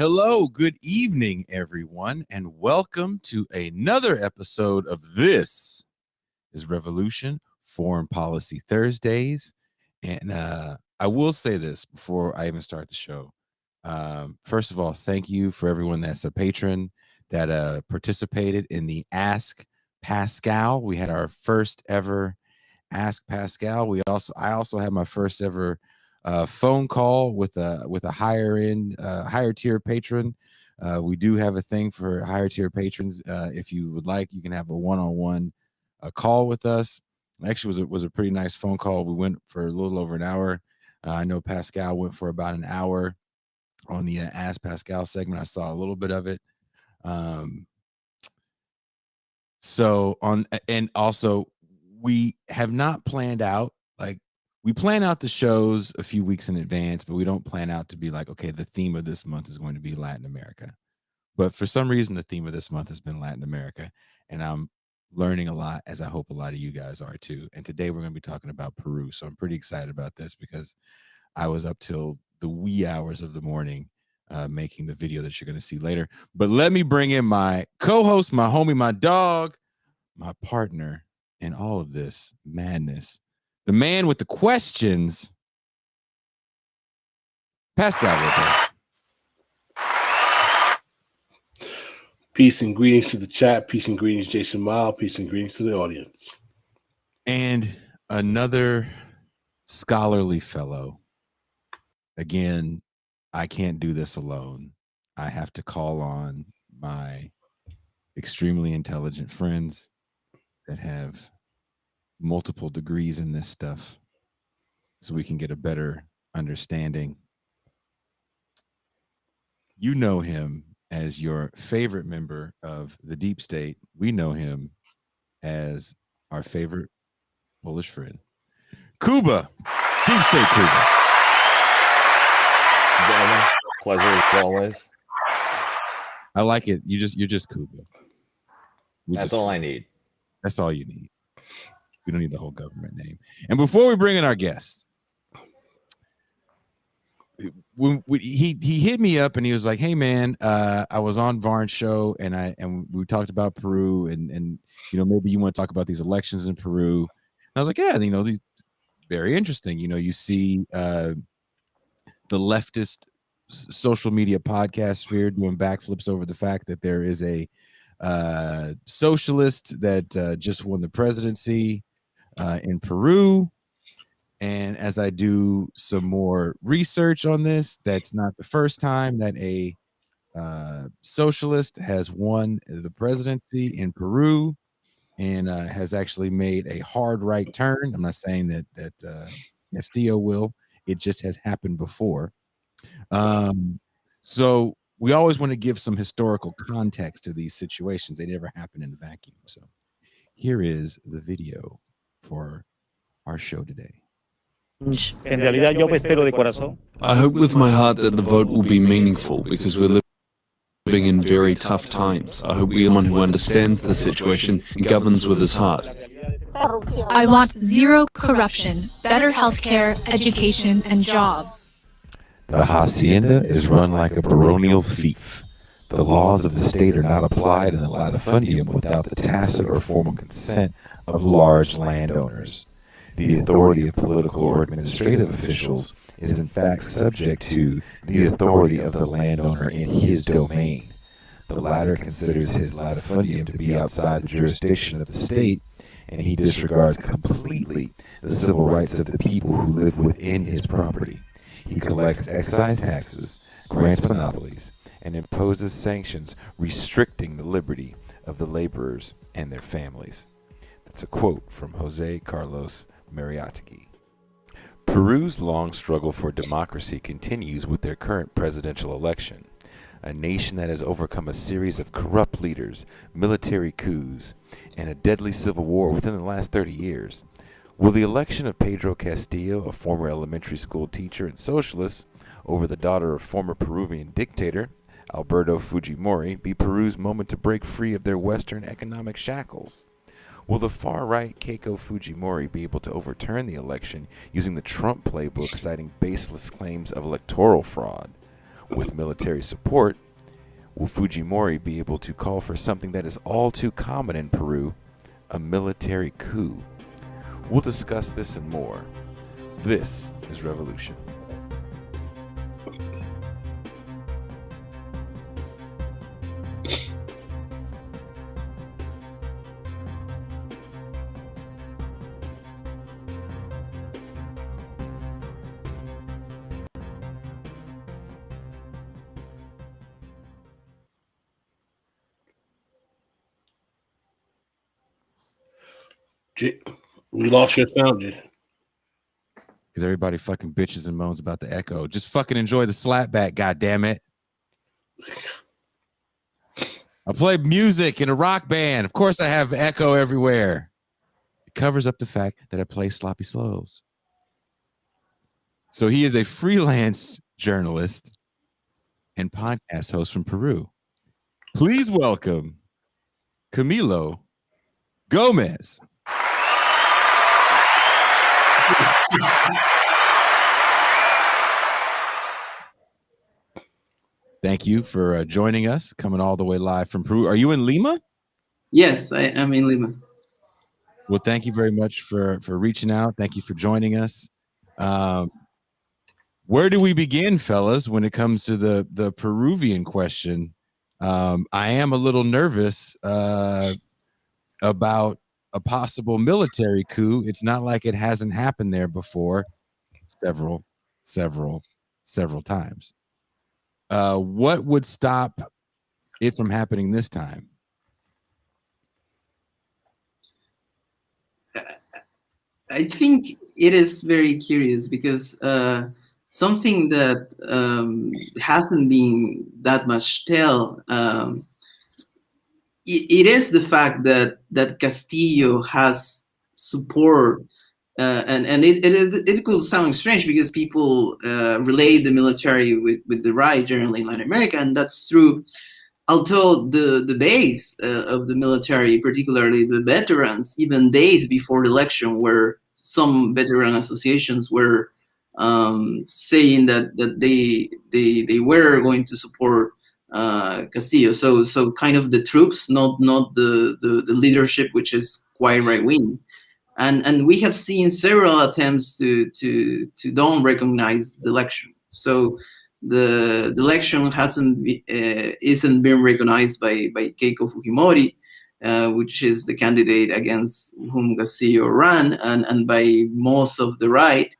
Hello, good evening, everyone, and welcome to another episode of This is Revolution Foreign Policy Thursdays. And I will say this before I even start the show. First of all, thank you for everyone that's a patron that participated in the Ask Pascal. We had our first ever Ask Pascal. I also had my first ever phone call with a higher tier patron. We do have a thing for higher tier patrons. If you would like, you can have a one-on-one call with us. Actually, was a pretty nice phone call. We went for a little over an hour. I know Pascal went for about an hour on the Ask Pascal segment. I saw a little bit of it. And also we have not planned out, like, we plan out the shows a few weeks in advance, but we don't plan out to be like, okay, the theme of this month is going to be Latin America. But for some reason, the theme of this month has been Latin America, and I'm learning a lot, as I hope a lot of you guys are too. And today we're going to be talking about Peru. So I'm pretty excited about this because I was up till the wee hours of the morning making the video that you're going to see later. But let me bring in my co-host, my homie, my dog, my partner in all of this madness, the man with the questions, Pascal. Peace and greetings to the chat. Peace and greetings, Jason Mile. Peace and greetings to the audience. And another scholarly fellow. Again, I can't do this alone. I have to call on my extremely intelligent friends that have multiple degrees in this stuff so we can get a better understanding. You know him as your favorite member of the deep state. We know him as our favorite Polish friend, Kuba, deep state Kuba. Gentlemen, pleasure as always. I like it. You're just Kuba. That's all I need. That's all you need. We don't need the whole government name. And before we bring in our guests, he hit me up and he was like, "Hey man, I was on Varn's show and we talked about Peru and maybe you want to talk about these elections in Peru." And I was like, "Yeah, these very interesting. You see the leftist social media podcast sphere doing backflips over the fact that there is a socialist that just won the presidency in Peru. And as I do some more research on this, that's not the first time that a socialist has won the presidency in Peru and has actually made a hard right turn. I'm not saying that Castillo will. It just has happened before. So we always want to give some historical context to these situations. They never happen in a vacuum. So here is the video for our show today. I hope with my heart that the vote will be meaningful because we're living in very tough times. I hope we are one who understands the situation and governs with his heart. I want zero corruption, better healthcare, education, and jobs. The hacienda is run like a baronial fief. The laws of the state are not applied in the latifundium without the tacit or formal consent of large landowners. The authority of political or administrative officials is in fact subject to the authority of the landowner in his domain. The latter considers his latifundium to be outside the jurisdiction of the state, and he disregards completely the civil rights of the people who live within his property. He collects excise taxes, grants monopolies, and imposes sanctions restricting the liberty of the laborers and their families. That's a quote from Jose Carlos Mariategui. Peru's long struggle for democracy continues with their current presidential election, a nation that has overcome a series of corrupt leaders, military coups, and a deadly civil war within the last 30 years. Will the election of Pedro Castillo, a former elementary school teacher and socialist, over the daughter of former Peruvian dictator Alberto Fujimori, be Peru's moment to break free of their Western economic shackles? Will the far-right Keiko Fujimori be able to overturn the election using the Trump playbook, citing baseless claims of electoral fraud? With military support, will Fujimori be able to call for something that is all too common in Peru, a military coup? We'll discuss this and more. This is Revolution. We lost your sound, Jay. Because everybody fucking bitches and moans about the echo. Just fucking enjoy the slapback, goddammit. I play music in a rock band. Of course I have echo everywhere. It covers up the fact that I play sloppy slows. So he is a freelance journalist and podcast host from Peru. Please welcome Camilo Gómez. Thank you for joining us, coming all the way live from Peru. Are you in Lima? Yes, I am in Lima. Well, thank you very much for reaching out. Thank you for joining us. Where do we begin, fellas, when it comes to the Peruvian question? I am a little nervous about a possible military coup. It's not like it hasn't happened there before several times. What would stop it from happening this time? I think it is very curious because something that hasn't been that much tell. It is the fact that Castillo has support, and it could sound strange because people relate the military with the right generally in Latin America, and that's true. Although the base of the military, particularly the veterans, even days before the election, where some veteran associations were saying that they were going to support Castillo. So kind of the troops, not the leadership, which is quite right wing. And we have seen several attempts to don't recognize the election. So the election isn't being recognized by Keiko Fujimori, which is the candidate against whom Castillo ran, and by most of the right.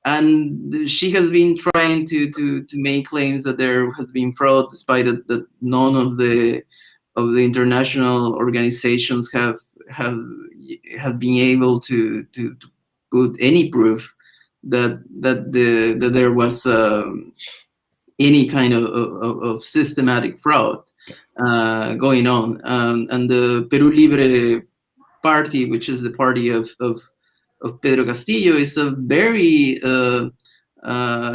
And she has been trying to make claims that there has been fraud, despite that none of the international organizations have been able to put any proof that there was any kind of systematic fraud going on. And the Peru Libre party, which is the party of Pedro Castillo, is a very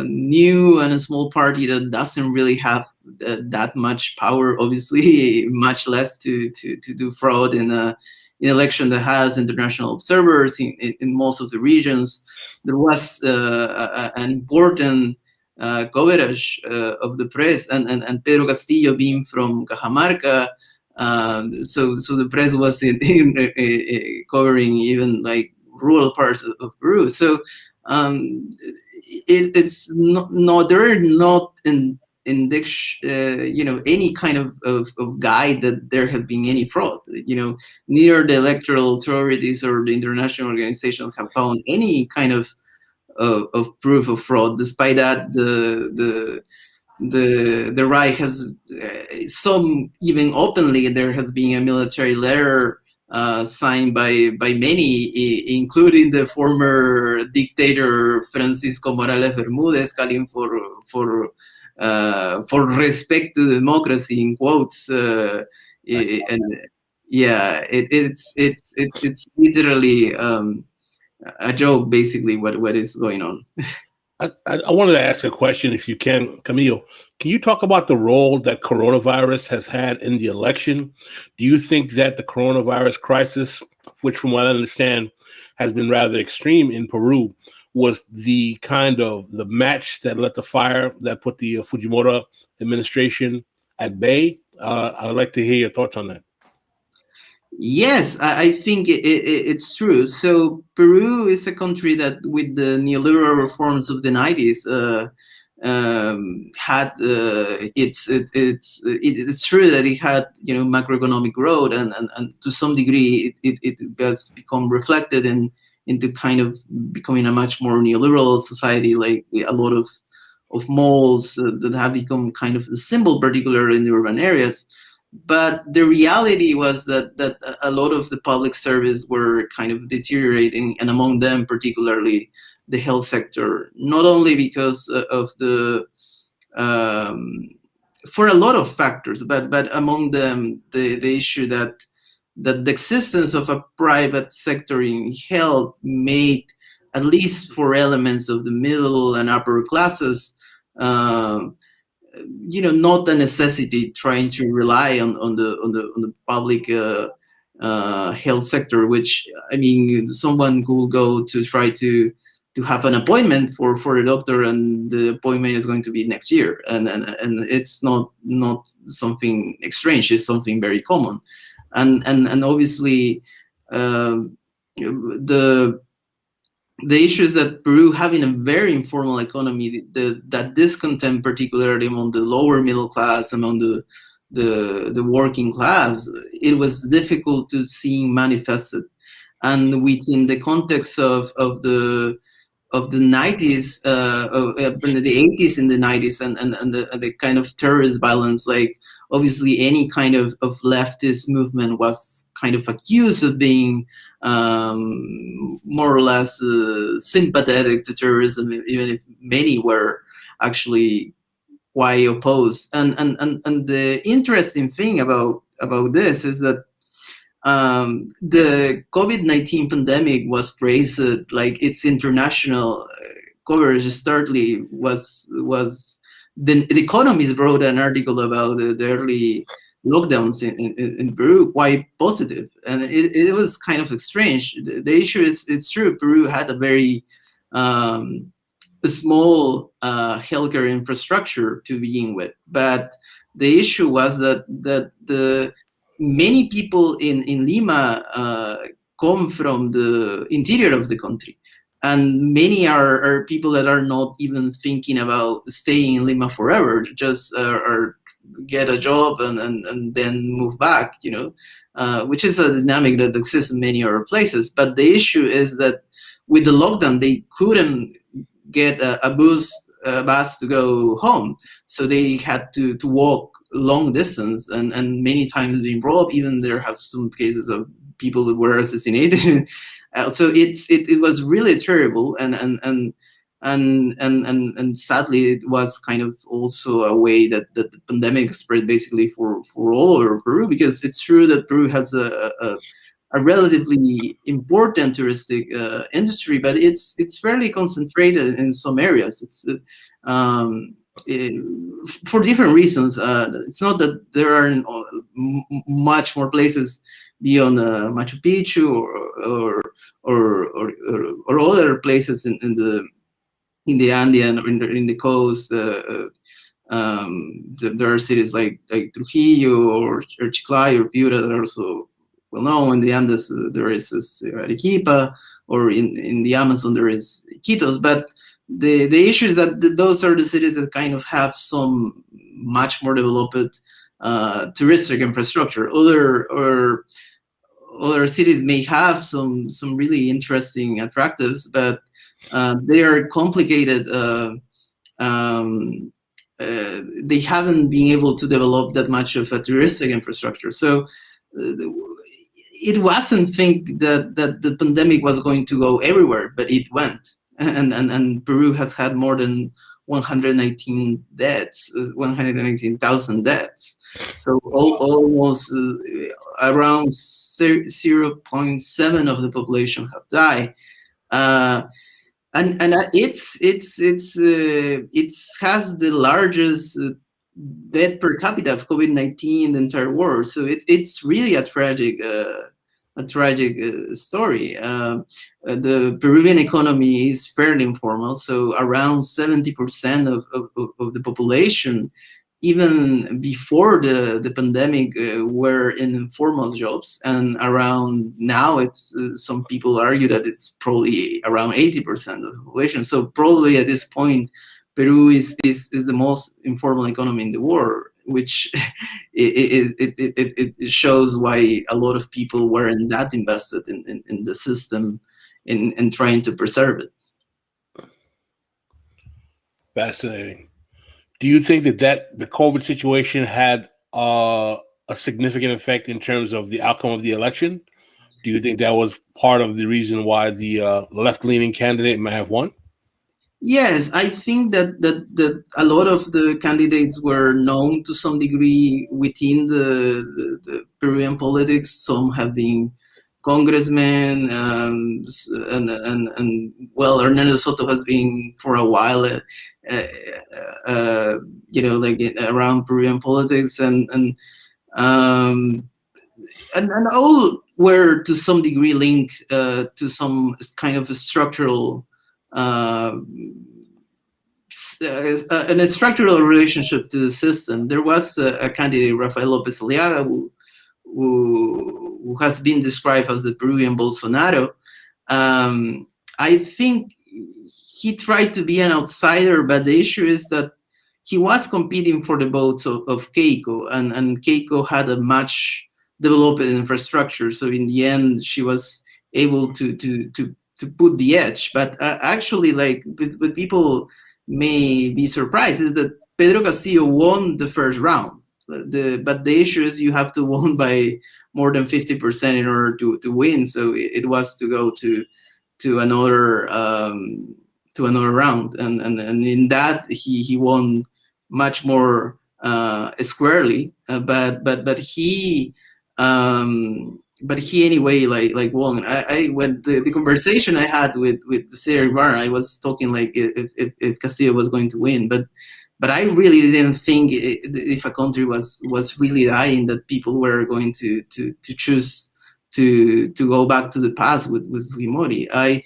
new and a small party that doesn't really have that much power, obviously, much less to do fraud in an election that has international observers in most of the regions. There was an important coverage of the press, and Pedro Castillo being from Cajamarca, so the press was covering even like rural parts of Peru. So it's not there are not in any kind of guide that there has been any fraud. Neither the electoral authorities or the international organizations have found any kind of proof of fraud. Despite that, the right has some, even openly, there has been a military letter signed by many, including the former dictator Francisco Morales Bermudez, calling for respect to democracy, in quotes. And yeah, it's literally a joke, basically, what is going on. I wanted to ask a question, if you can, Camilo. Can you talk about the role that coronavirus has had in the election? Do you think that the coronavirus crisis, which from what I understand has been rather extreme in Peru, was the kind of the match that lit the fire that put the Fujimori administration at bay. I'd like to hear your thoughts on that. Yes, I think it's true. So Peru is a country that, with the neoliberal reforms of the 90s, had it's true that it had macroeconomic growth, and to some degree it has become reflected into kind of becoming a much more neoliberal society, like a lot of malls that have become kind of the symbol, particularly in the urban areas. But the reality was that a lot of the public service were kind of deteriorating, and among them particularly the health sector, not only because of the for a lot of factors, but among them the issue that the existence of a private sector in health made, at least for elements of the middle and upper classes, not a necessity trying to rely on the public health sector, which, I mean, someone could go to try to have an appointment for a doctor, and the appointment is going to be next year, and it's not something strange. It's something very common, and obviously the issue is that Peru, having a very informal economy, that discontent, particularly among the lower middle class, among the working class, it was difficult to see manifested. And within the context of the 90s, the 80s and the 90s, and the kind of terrorist violence, like obviously any kind of leftist movement was kind of accused of being more or less sympathetic to terrorism, even if many were actually quite opposed. And the interesting thing about this is that the COVID-19 pandemic was praised, like its international coverage startly was the Economist wrote an article about the early lockdowns in Peru, quite positive, and it was kind of strange. The issue is, it's true, Peru had a very small healthcare infrastructure to begin with, but the issue was that the many people in Lima come from the interior of the country, and many are people that are not even thinking about staying in Lima forever, just are get a job and then move back, which is a dynamic that exists in many other places. But the issue is that with the lockdown, they couldn't get a bus to go home, so they had to walk long distance, and many times being robbed. Even there have some cases of people that were assassinated. So it was really terrible, and sadly it was kind of also a way that the pandemic spread basically for all over Peru, because it's true that Peru has a relatively important touristic industry, but it's fairly concentrated in some areas. It's for different reasons. It's not that there are much more places beyond Machu Picchu or other places in the Andean or in the coast. There are cities like Trujillo or Chiclayo or Piura that are also well known. In the Andes there is Arequipa, or in the Amazon there is Iquitos. But the issue is that those are the cities that kind of have some much more developed touristic infrastructure. Other cities may have some really interesting attractives, but they are complicated. They haven't been able to develop that much of a touristic infrastructure. So it wasn't think that the pandemic was going to go everywhere, but it went. And Peru has had more than 119,000 deaths. So almost around 0.7% of the population have died. And it has the largest death per capita of COVID-19 in the entire world. So it's really a tragic tragic story. The Peruvian economy is fairly informal, so around 70% of the population, even before the pandemic, were in informal jobs, and around now, it's some people argue that it's probably around 80% of the population. So probably at this point, Peru is the most informal economy in the world, which it shows why a lot of people weren't that invested in the system in trying to preserve it. Fascinating. Do you think that the COVID situation had a significant effect in terms of the outcome of the election? Do you think that was part of the reason why the left-leaning candidate might have won? Yes, I think that a lot of the candidates were known to some degree within the Peruvian politics. Some have been congressmen, and well, Hernando Soto has been for a while, like around Peruvian politics, and all were to some degree linked to some kind of a structural. In a structural relationship to the system. There was a candidate, Rafael Lopez Aliaga, who has been described as the Peruvian Bolsonaro. I think he tried to be an outsider, but the issue is that he was competing for the votes of Keiko, and Keiko had a much developed infrastructure. So in the end, she was able to put the edge. But actually, like what people may be surprised is that Pedro Castillo won the first round. But the issue is you have to win by more than 50% in order to win. So it was to go to another round, and in that he won much more squarely. But he anyway like won. I when the conversation I had with the Cedric Barr, I was talking like if Castillo was going to win, but I really didn't think if a country was really dying that people were going to choose to go back to the past with Fujimori. I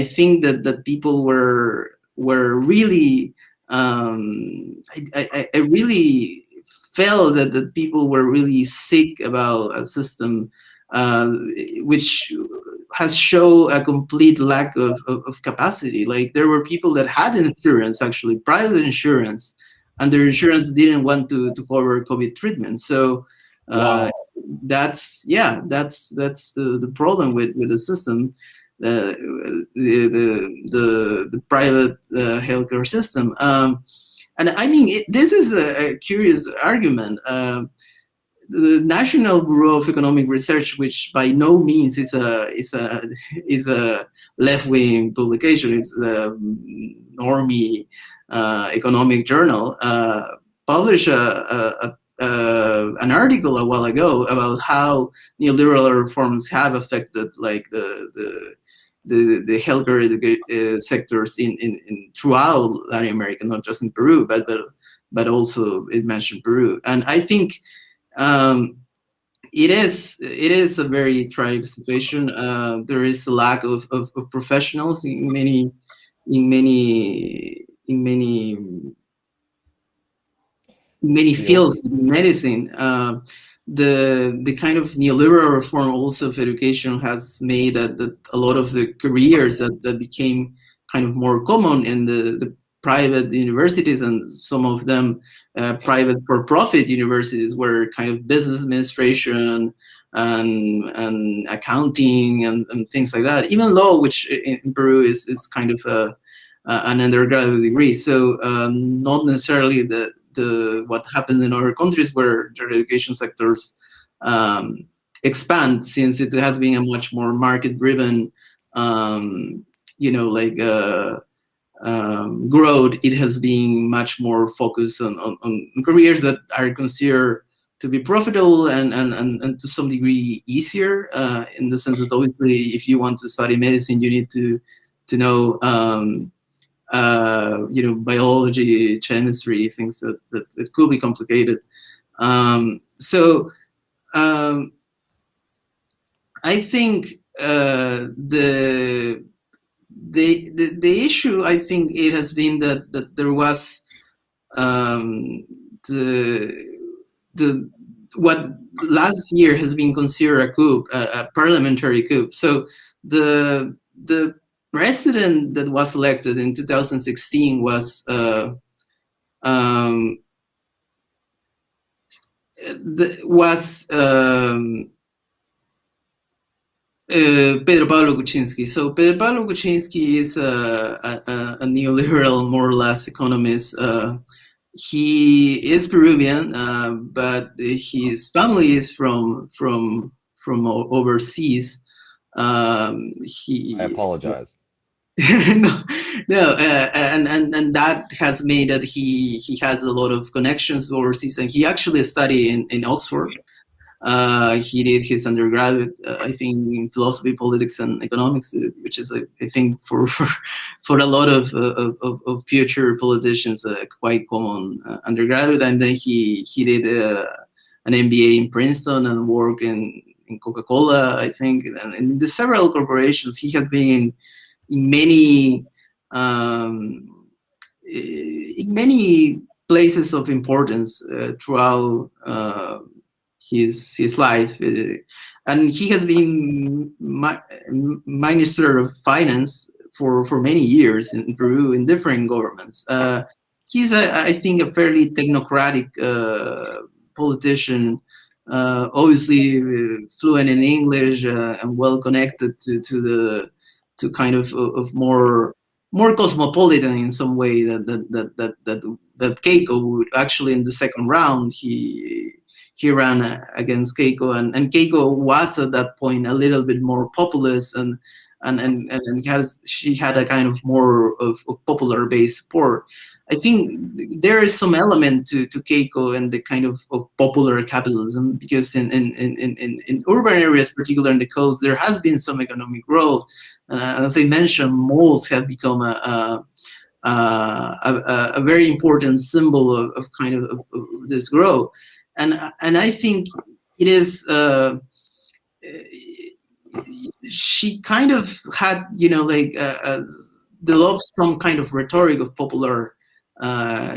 think that people were really I really felt that people were really sick about a system which has shown a complete lack of capacity. Like there were people that had insurance, actually private insurance, and their insurance didn't want to cover COVID treatment. So Wow. that's the problem with the system, the private healthcare system. And I mean, this is a curious argument. The National Bureau of Economic Research, which by no means is a left-wing publication, it's a normie economic journal, published an article a while ago about how neoliberal reforms have affected like the healthcare sectors in throughout Latin America, not just in Peru, but also it mentioned Peru. And I think it is a very tragic situation. There is a lack of professionals in many fields in medicine. The kind of neoliberal reform also of education has made that a lot of the careers that became kind of more common in the private universities, and some of them private for-profit universities, were kind of business administration and accounting and things like that. Even law, which in Peru is kind of an undergraduate degree. So not necessarily what happens in other countries where their education sectors expand, since it has been a much more market-driven, growth. It has been much more focused on careers that are considered to be profitable and to some degree easier, in the sense that obviously if you want to study medicine, you need to know biology, chemistry, things that could be complicated. I think the issue, I think it has been that there was the what last year has been considered a coup, a parliamentary coup. So the president that was elected in 2016 was Pedro Pablo Kuczynski. So Pedro Pablo Kuczynski is a neoliberal, more or less, economist. He is Peruvian, but his family is from overseas. I apologize. no, and that has made that he has a lot of connections overseas, and he actually studied in Oxford. He did his undergraduate, I think, in philosophy, politics, and economics, which is, I think, for a lot of future politicians, quite common undergraduate. And then he did an MBA in Princeton and worked in Coca-Cola, I think, and in the several corporations. He has been in many places of importance throughout his life, and he has been Minister of Finance for many years in Peru in different governments. He's I think a fairly technocratic politician, obviously fluent in English and well connected to kind of more cosmopolitan in some way that Keiko would actually. In the second round, he ran against Keiko, and Keiko was at that point a little bit more populist, and she had a kind of more of popular base support. I think there is some element to Keiko and the kind of popular capitalism, because in urban areas, particularly in the coast, there has been some economic growth. As I mentioned, malls have become a very important symbol of kind of this growth. And I think it is she kind of had, developed some kind of rhetoric of popular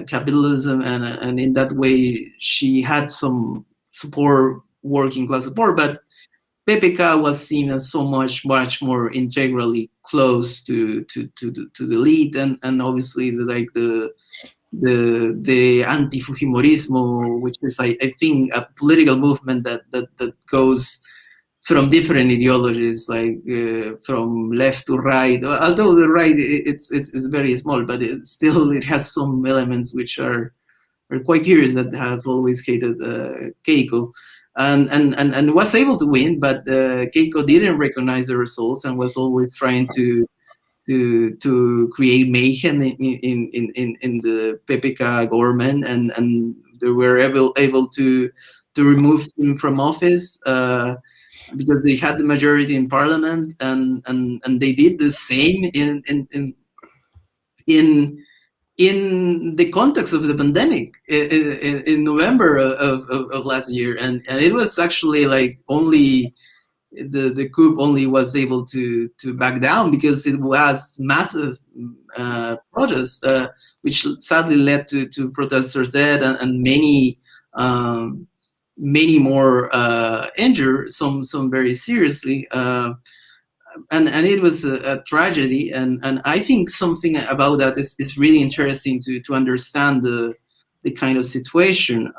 capitalism, and in that way she had some support, working class support. But PPK was seen as so much more integrally close to the elite, and obviously the anti-Fujimorismo, which is I think a political movement that goes from different ideologies, like from left to right. Although the right it's very small, but it has some elements which are quite curious, that have always hated Keiko, and was able to win, but Keiko didn't recognize the results and was always trying to create mayhem in the PPK government, and they were able to remove him from office because they had the majority in parliament, and they did the same in the context of the pandemic in November of last year, and it was actually like only the coup only was able to back down because it was massive protests, which sadly led to protesters dead and many more injured, some very seriously, and it was a tragedy, and I think something about that is really interesting to understand the kind of situation.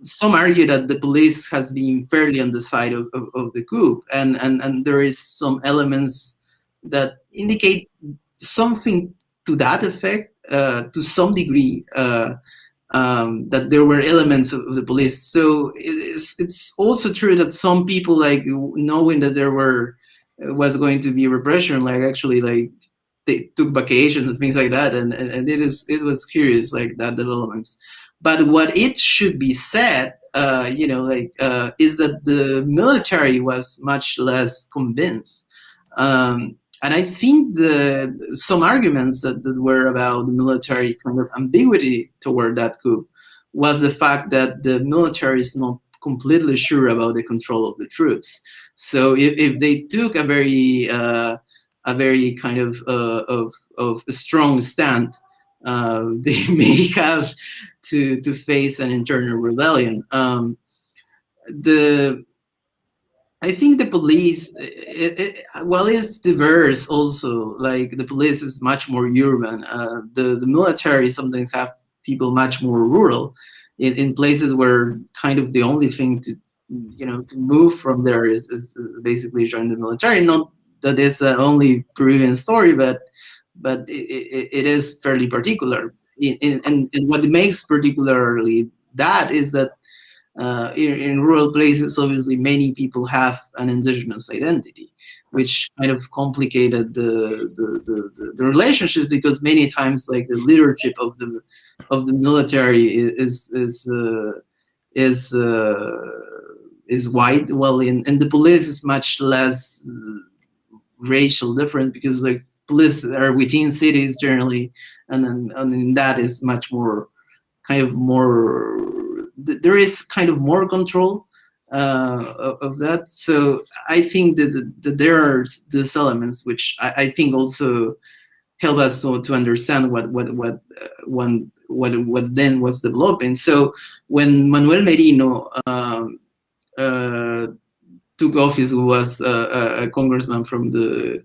Some argue that the police has been fairly on the side of the coup, and there is some elements that indicate something to that effect, to some degree, that there were elements of the police. So it's also true that some people, like, knowing that there was going to be repression, like actually like they took vacations and things like that, and it was curious, like, that developments. But what it should be said, is that the military was much less convinced. And I think some arguments that were about the military kind of ambiguity toward that coup was the fact that the military is not completely sure about the control of the troops. So if they took a very kind of a strong stand, they may have to face an internal rebellion. I think the police, well, it's diverse also. Like the police is much more urban. The military sometimes have people much more rural, in places where kind of the only thing to move from there is basically join the military. Not that it's only Peruvian story, but it is fairly particular. And what makes particularly that is that in rural places, obviously, many people have an indigenous identity, which kind of complicated the relationships, because many times, like, the leadership of the military is white. Well, in the police is much less racial difference, because the police are within cities generally, and that is much more kind of more. There is kind of more control of that. So I think that there are these elements which I think also help us to understand what then was developing. So when Manuel Merino took office, who was a congressman from the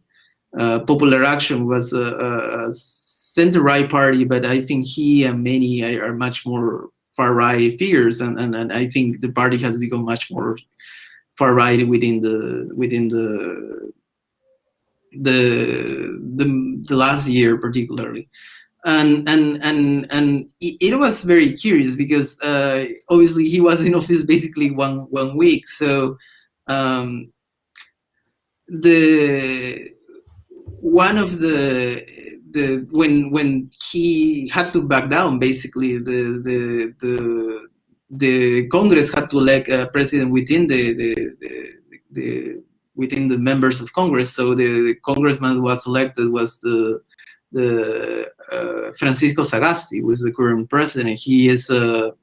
Popular Action, was a center-right party, but I think he and many are much more far-right figures, and I think the party has become much more far-right within the last year particularly, and it was very curious because obviously he was in office basically one week, so when he had to back down, basically the Congress had to elect a president within within the members of Congress. So the congressman was elected was the Francisco Sagasti, who is the current president. He is an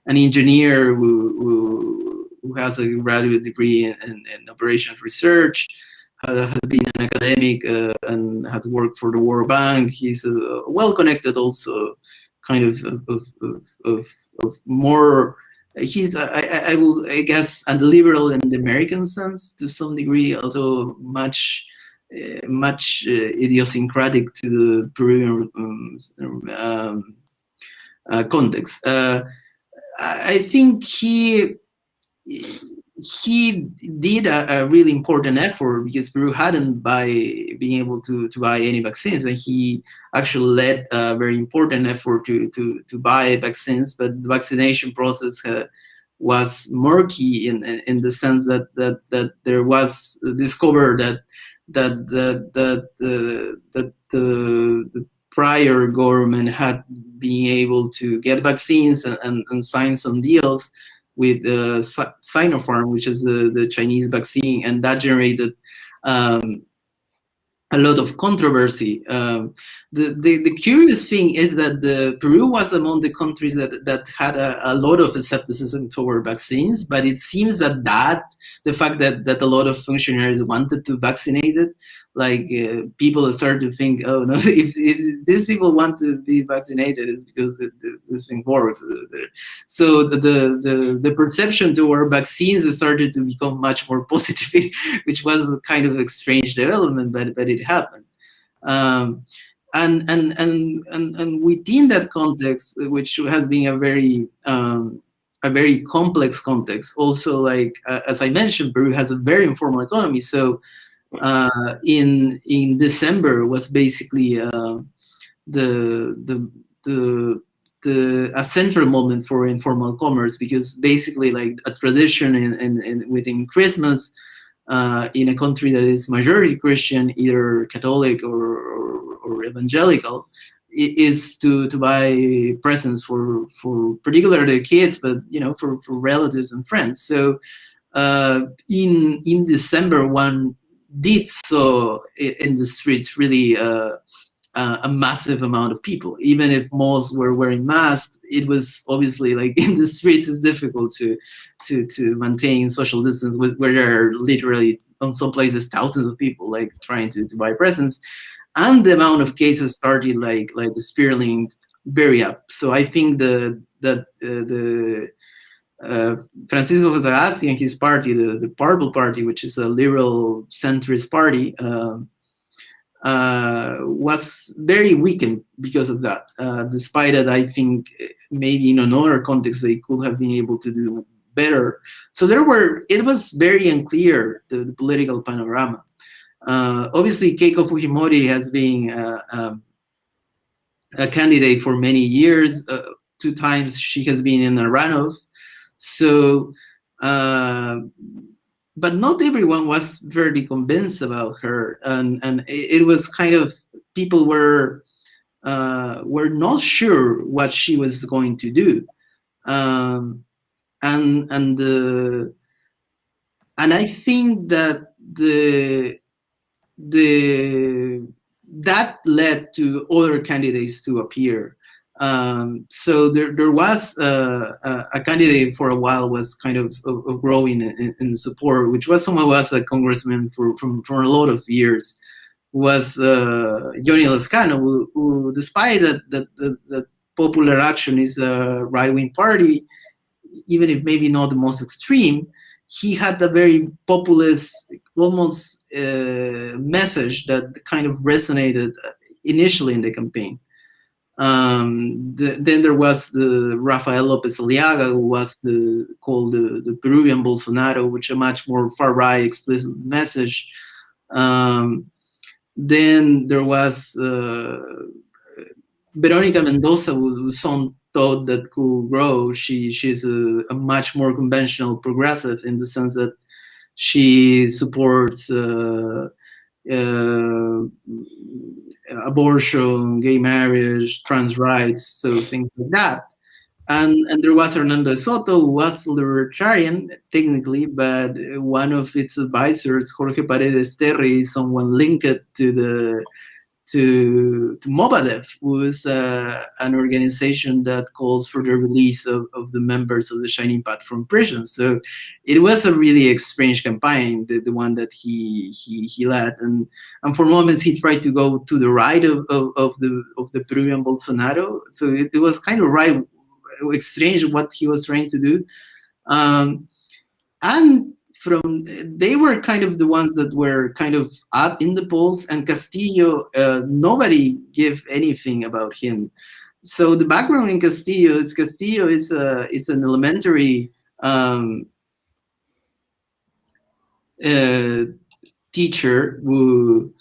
engineer who has a graduate degree in operations research. Has been an academic and has worked for the World Bank. He's well-connected also, kind of more. He's I guess a liberal in the American sense to some degree, although much idiosyncratic to the Peruvian context. I think he did a really important effort, because Peru hadn't being able to buy any vaccines, and he actually led a very important effort to buy vaccines. But the vaccination process was murky in the sense that there was discovered that the prior government had been able to get vaccines and sign some deals with Sinopharm, which is the Chinese vaccine, and that generated a lot of controversy. The curious thing is that Peru was among the countries that had a lot of skepticism toward vaccines, but it seems that the fact that a lot of functionaries wanted to vaccinate it, like people started to think, oh no, if these people want to be vaccinated, it's because this thing works. So the perception toward vaccines started to become much more positive, which was a kind of a strange development, but it happened. And within that context, which has been a very complex context, also, like as I mentioned, Peru has a very informal economy. So in December was basically a central moment for informal commerce, because basically, like, a tradition within Christmas in a country that is majority Christian, either Catholic or evangelical, is to buy presents for particularly the kids, but for relatives and friends. So in December, one did so in the streets really a massive amount of people. Even if most were wearing masks, it was obviously like in the streets it's difficult to maintain social distance where there are literally on some places thousands of people like trying to buy presents, and the amount of cases started like spiraling very up. So I think Francisco Sagasti and his party, the Purple Party, which is a liberal centrist party, was very weakened because of that. Despite that, I think maybe in another context they could have been able to do better. So it was very unclear, the political panorama. Obviously, Keiko Fujimori has been a candidate for many years. 2 times she has been in a runoff. So, but not everyone was very convinced about her, and it was kind of, people were not sure what she was going to do, and I think that that led to other candidates to appear. So there was a candidate for a while was kind of growing in support, which was someone who was a congressman for a lot of years, was Johnny Lascano, who despite that Popular Action is a right-wing party, even if maybe not the most extreme, he had a very populist, almost message that kind of resonated initially in the campaign. Then there was the Rafael Lopez Aliaga, who was called the Peruvian Bolsonaro, which a much more far-right explicit message. Then there was Veronica Mendoza, who some thought that could grow. She's a much more conventional progressive in the sense that she supports abortion, gay marriage, trans rights, so things like that. And there was Hernando Soto, who was libertarian technically, but one of its advisors, Jorge Paredes Terry, someone linked to Mobadev, who is an organization that calls for the release of the members of the Shining Path from prison. So it was a really strange campaign, the one that he led, and for moments he tried to go to the right of the Peruvian Bolsonaro. So it was kind of strange what he was trying to do, and they were kind of the ones that were kind of up in the polls, and Castillo, nobody gave anything about him. So the background in Castillo is an elementary teacher who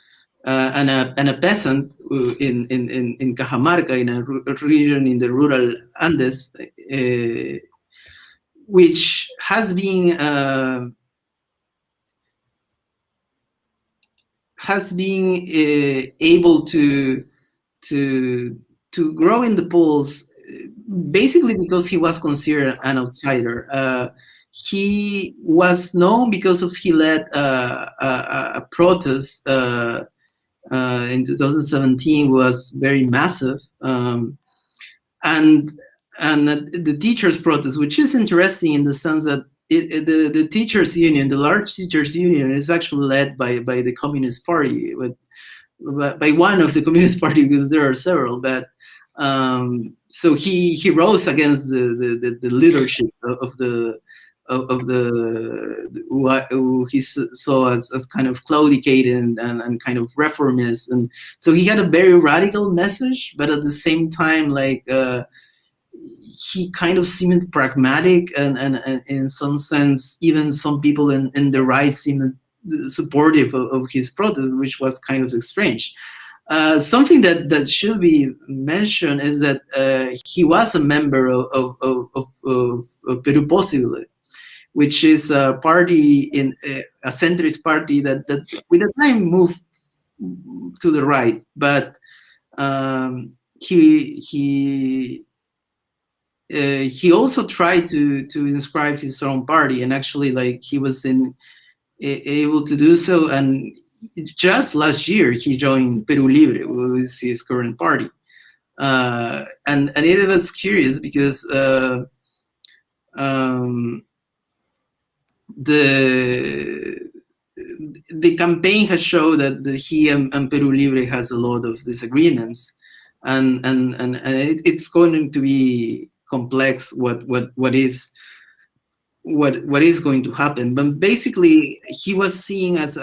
and a peasant in Cajamarca, in a region in the rural Andes, which has been able to grow in the polls, basically because he was considered an outsider. He was known because he led a protest in 2017, was very massive, and the teachers' protest, which is interesting in the sense that the teachers' union, the large teachers' union, is actually led by the Communist Party, by one of the Communist Party, because there are several. But so he rose against the leadership who he saw as kind of claudicated and kind of reformist, and so he had a very radical message, but at the same time, like he kind of seemed pragmatic, and in some sense, even some people in the right seemed supportive of his protest, which was kind of strange. Something that should be mentioned is that he was a member of Peru Possible, which is a party, a centrist party that with the time moved to the right, but he also tried to inscribe his own party, and actually, like, he was able to do so, and just last year he joined Peru Libre, which is his current party, and it was curious because the campaign has shown that he and Peru Libre has a lot of disagreements, and it's going to be complex what is going to happen. But basically, he was seen as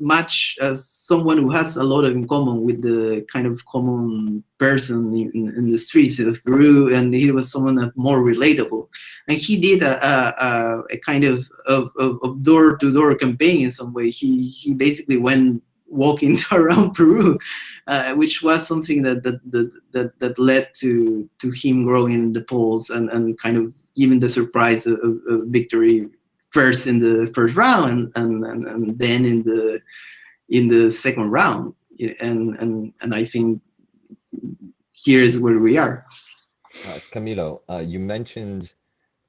much as someone who has a lot in common with the kind of common person in the streets of Peru, and he was someone that's more relatable. And he did a kind of door-to-door campaign in some way. He basically went walking around Peru, which was something that led to him growing in the polls and kind of even the surprise of victory first in the first round and then in the second round. And I think here's where we are. Camilo, you mentioned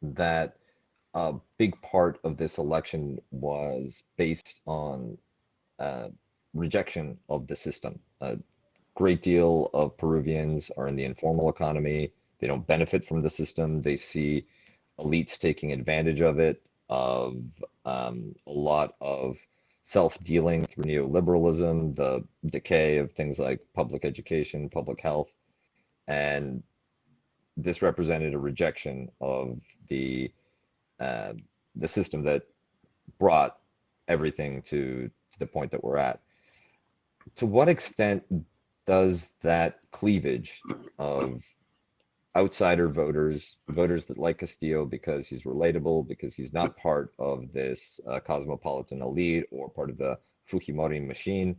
that a big part of this election was based on rejection of the system. A great deal of Peruvians are in the informal economy. They don't benefit from the system. They see elites taking advantage of it, of a lot of self-dealing through neoliberalism, the decay of things like public education, public health, and this represented a rejection of the system that brought everything to the point that we're at. To what extent does that cleavage of outsider voters that like Castillo because he's relatable, because he's not part of this cosmopolitan elite or part of the Fujimori machine,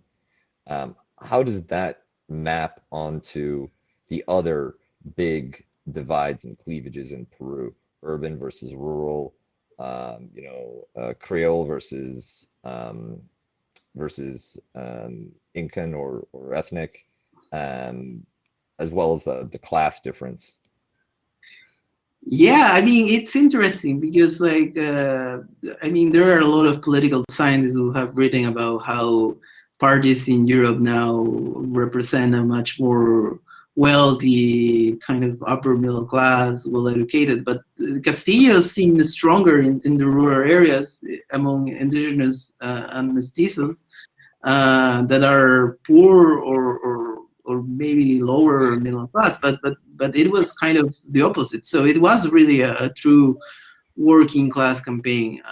how does that map onto the other big divides and cleavages in Peru, urban versus rural, Creole versus Incan or ethnic, as well as the class difference? Yeah, I mean, it's interesting because, like, there are a lot of political scientists who have written about how parties in Europe now represent a much more wealthy, kind of upper middle class, well-educated. But Castillo seems stronger in the rural areas among indigenous and mestizos that are poor or maybe lower middle class, but it was kind of the opposite. So it was really a true working class campaign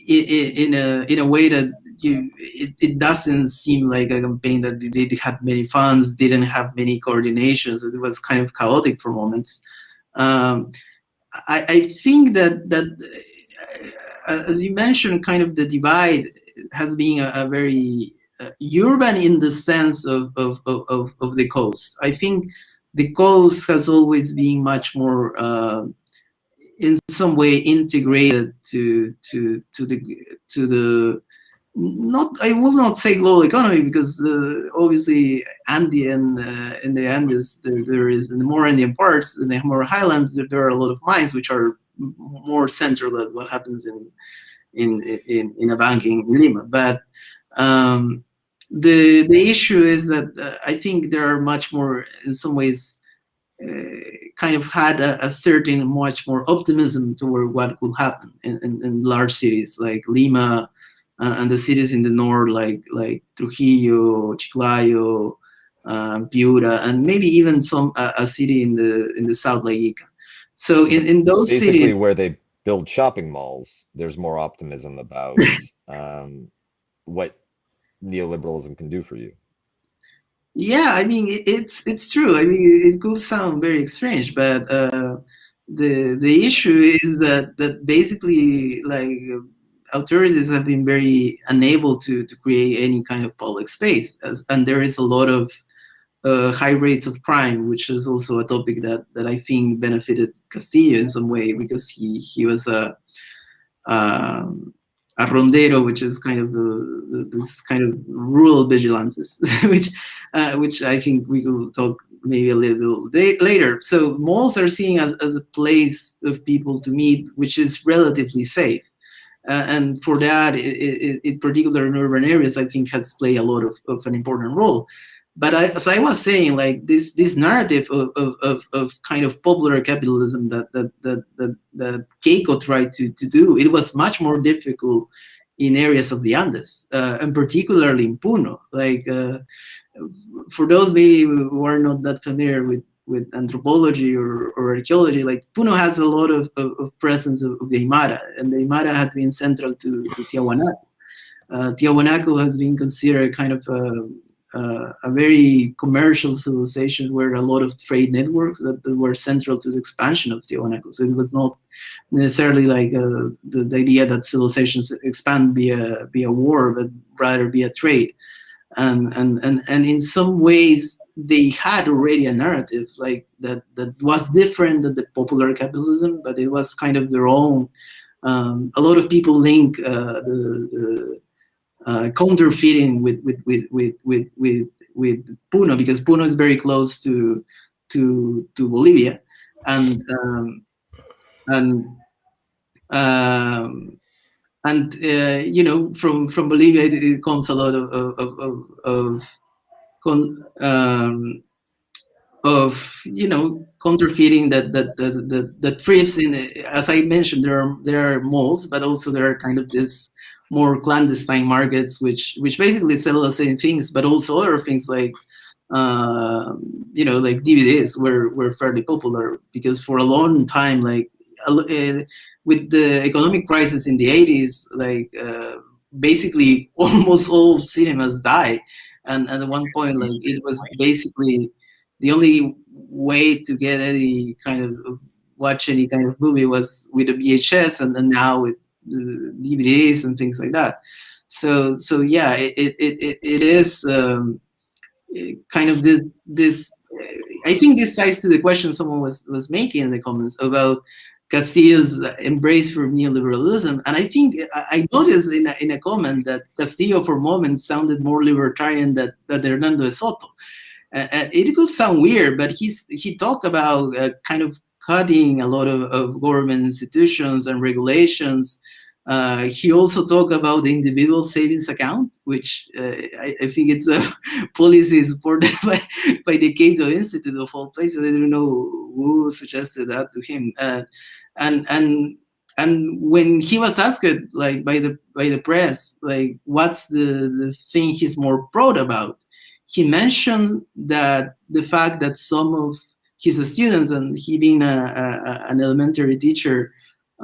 in a way that it doesn't seem like a campaign that did have many funds, didn't have many coordinations. It was kind of chaotic for moments. I think that as you mentioned, kind of the divide has been a very urban in the sense of the coast. I think the coast has always been much more in some way integrated to the not, I will not say global economy, because obviously Andean in the Andes there is, in the more Andean parts, in the more highlands, there are a lot of mines which are more central than what happens in a bank in Lima. But the issue is that I think there are much more, in some ways, kind of had a certain much more optimism toward what could happen in large cities like Lima and the cities in the north like Trujillo, Chiclayo, Piura, and maybe even a city in the south like Ica. So in those basically cities where they build shopping malls, there's more optimism about what neoliberalism can do for you. Yeah, I mean, it's true. I mean, it could sound very strange, but the issue is that basically, like, authorities have been very unable to create any kind of public space, and there is a lot of high rates of crime, which is also a topic that I think benefited Castillo in some way, because he was a rondero, which is kind of this kind of rural vigilantes, which I think we will talk maybe a little later. So malls are seen as a place of people to meet, which is relatively safe. and for that, in particular in urban areas, I think has played a lot of an important role. But as I was saying, like this narrative of kind of popular capitalism that Keiko tried to do, it was much more difficult in areas of the Andes, and particularly in Puno. Like for those maybe who are not that familiar with anthropology or archaeology, like Puno has a lot of presence of the Aymara, and the Aymara had been central to Tiahuanaco. Tiahuanaco has been considered kind of a very commercial civilization where a lot of trade networks that were central to the expansion of Tiahuanaco. So it was not necessarily like the idea that civilizations expand via war, but rather via trade. And in some ways, they had already a narrative like that was different than the popular capitalism, but it was kind of their own. A lot of people link the counterfeiting with Puno, because Puno is very close to Bolivia, and you know, from Bolivia it comes a lot of you know, counterfeiting that thrives in, as I mentioned, there are malls, but also there are kind of this more clandestine markets which basically sell the same things, but also other things like you know, like DVDs were fairly popular, because for a long time, like with the economic crisis in the 80s, like basically almost all cinemas died, and at one point, like it was basically the only way to get any kind of watch any kind of movie was with a VHS, and then now with DVDs and things like that. So yeah, it is kind of this. I think this ties to the question someone was making in the comments about Castillo's embrace for neoliberalism, and I think I noticed in a comment that Castillo for moments sounded more libertarian than Hernando de Soto. It could sound weird, but he talked about kind of cutting a lot of government institutions and regulations. He also talked about the individual savings account, which I think it's a policy supported by the Cato Institute of all places. I don't know who suggested that to him. And when he was asked, like by the press, like what's the thing he's more proud about, he mentioned that the fact that some of his students, and he being an elementary teacher,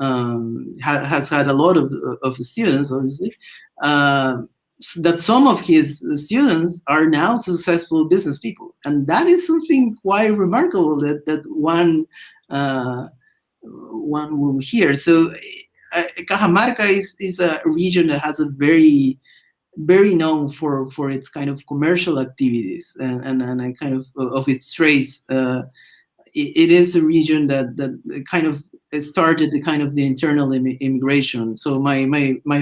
has had a lot of students, obviously, that some of his students are now successful business people, and that is something quite remarkable that one will hear. So Cajamarca is a region that has a very known for its kind of commercial activities and a kind of its trades. It is a region that kind of started the internal immigration. So my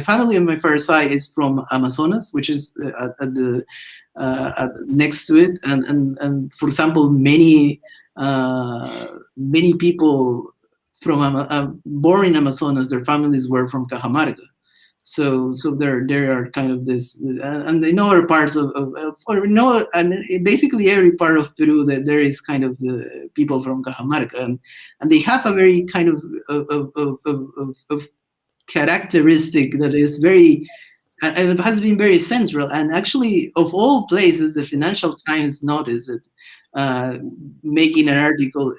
family on my first side is from Amazonas, which is next to it, and for example, many people from born in Amazonas, their families were from Cajamarca. So there are kind of this, and in other parts and basically every part of Peru that there is kind of the people from Cajamarca, and they have a very kind of characteristic that is very, and it has been very central. And actually, of all places, the Financial Times noticed it, making an article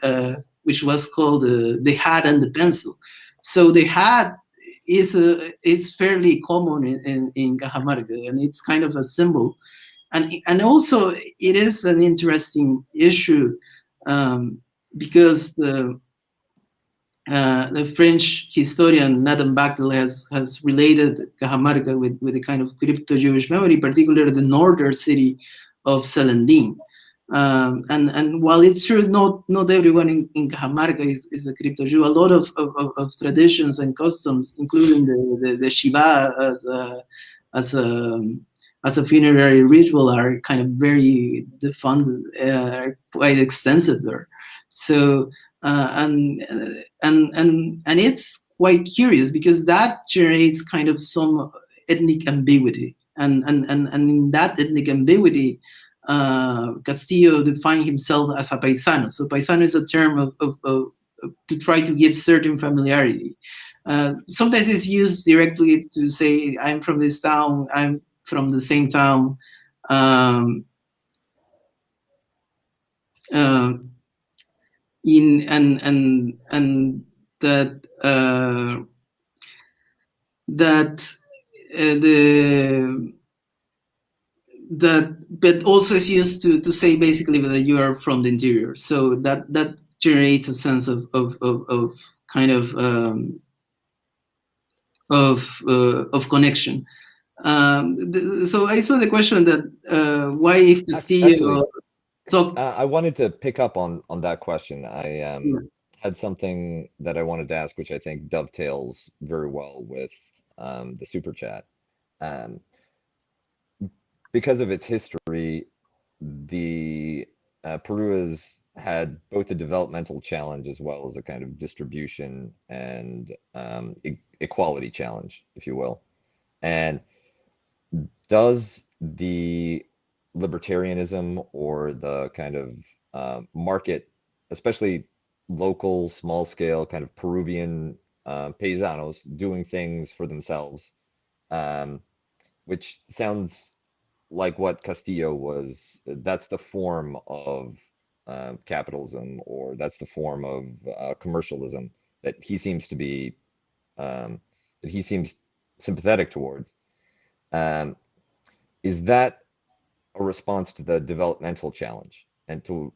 which was called "The Hat and the Pencil." So the hat is fairly common in Cajamarca, and it's kind of a symbol, and also it is an interesting issue because the French historian Nathan Bactel has related Cajamarca with a kind of crypto-Jewish memory, particularly the northern city of Selendín. And while it's true not everyone in Cajamarca is a crypto Jew, a lot of traditions and customs, including the Shiva as a funerary ritual, are kind of very defined, quite extensive there. So and it's quite curious, because that generates kind of some ethnic ambiguity, and in that ethnic ambiguity, Castillo defined himself as a paisano. So paisano is a term to try to give certain familiarity. Sometimes it's used directly to say, I'm from this town, I'm from the same town. But also is used to say basically that you are from the interior. So that generates a sense of kind of connection. So I saw the question that why if Castillo talk. I wanted to pick up on that question. I had something that I wanted to ask, which I think dovetails very well with the super chat. Because of its history, the Peru has had both a developmental challenge as well as a kind of distribution and equality challenge, if you will. And does the libertarianism or the kind of market, especially local, small scale, kind of Peruvian paisanos doing things for themselves, which sounds like what Castillo was, that's the form of capitalism, or that's the form of commercialism that he seems to be, that he seems sympathetic towards. Is that a response to the developmental challenge and to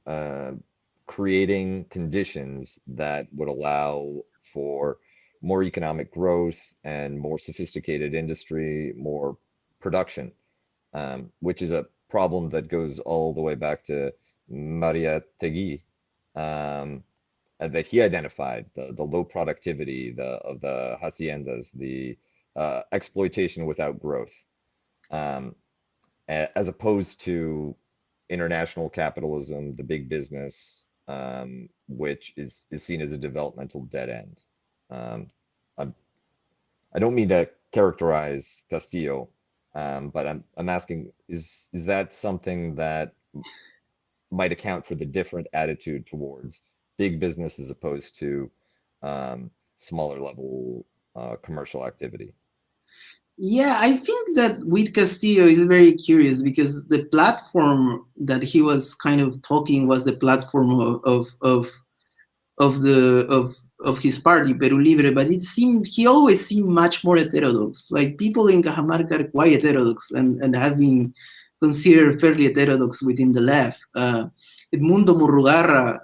creating conditions that would allow for more economic growth and more sophisticated industry, more production, which is a problem that goes all the way back to Mariategui, that he identified, the low productivity of the haciendas, the exploitation without growth, as opposed to international capitalism, the big business, which is seen as a developmental dead end. I don't mean to characterize Castillo, but I'm asking, is that something that might account for the different attitude towards big business as opposed to smaller level commercial activity? Yeah, I think that with Castillo is very curious, because the platform that he was kind of talking was the platform of his party, Peru Libre, but it seemed he always seemed much more heterodox. Like, people in Cajamarca are quite heterodox and have been considered fairly heterodox within the left. Edmundo Murrugarra,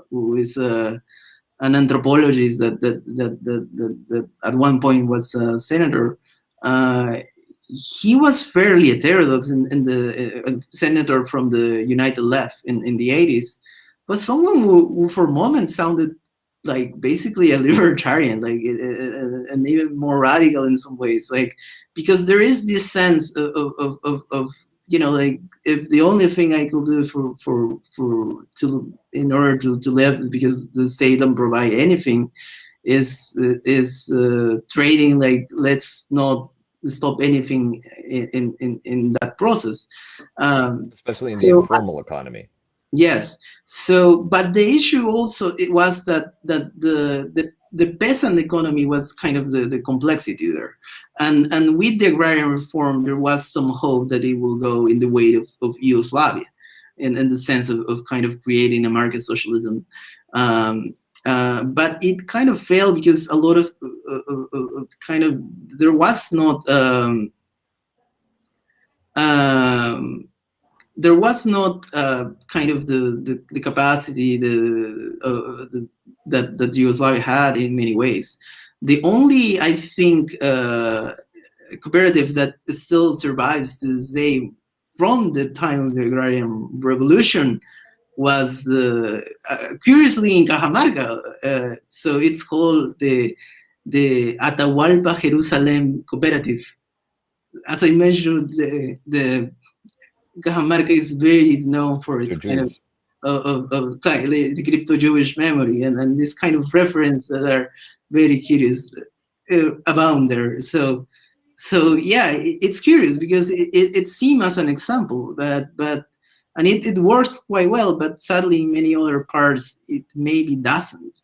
who is an anthropologist that at one point was a senator, he was fairly heterodox in the senator from the United Left in the 80s, but someone who for a moment sounded like basically a libertarian, like, and even more radical in some ways, like, because there is this sense of like, if the only thing I could do in order to live, because the state don't provide anything, is trading, like, let's not stop anything in that process, especially in the informal economy. Yes. So, but the issue also, it was that the peasant economy was kind of the complexity there, and with the agrarian reform, there was some hope that it will go in the way of Yugoslavia, in the sense of kind of creating a market socialism. But it kind of failed, because a lot of kind of, there was not kind of the capacity that Yugoslavia had in many ways. The only, I think, cooperative that still survives to this day from the time of the agrarian revolution was curiously in Cajamarca. So it's called the Atahualpa Jerusalem Cooperative. As I mentioned, the Cajamarca is very known for its kind of the crypto-Jewish memory and this kind of reference that very curious about there. So yeah, it's curious because it seems as an example, but and it works quite well, but sadly in many other parts it maybe doesn't.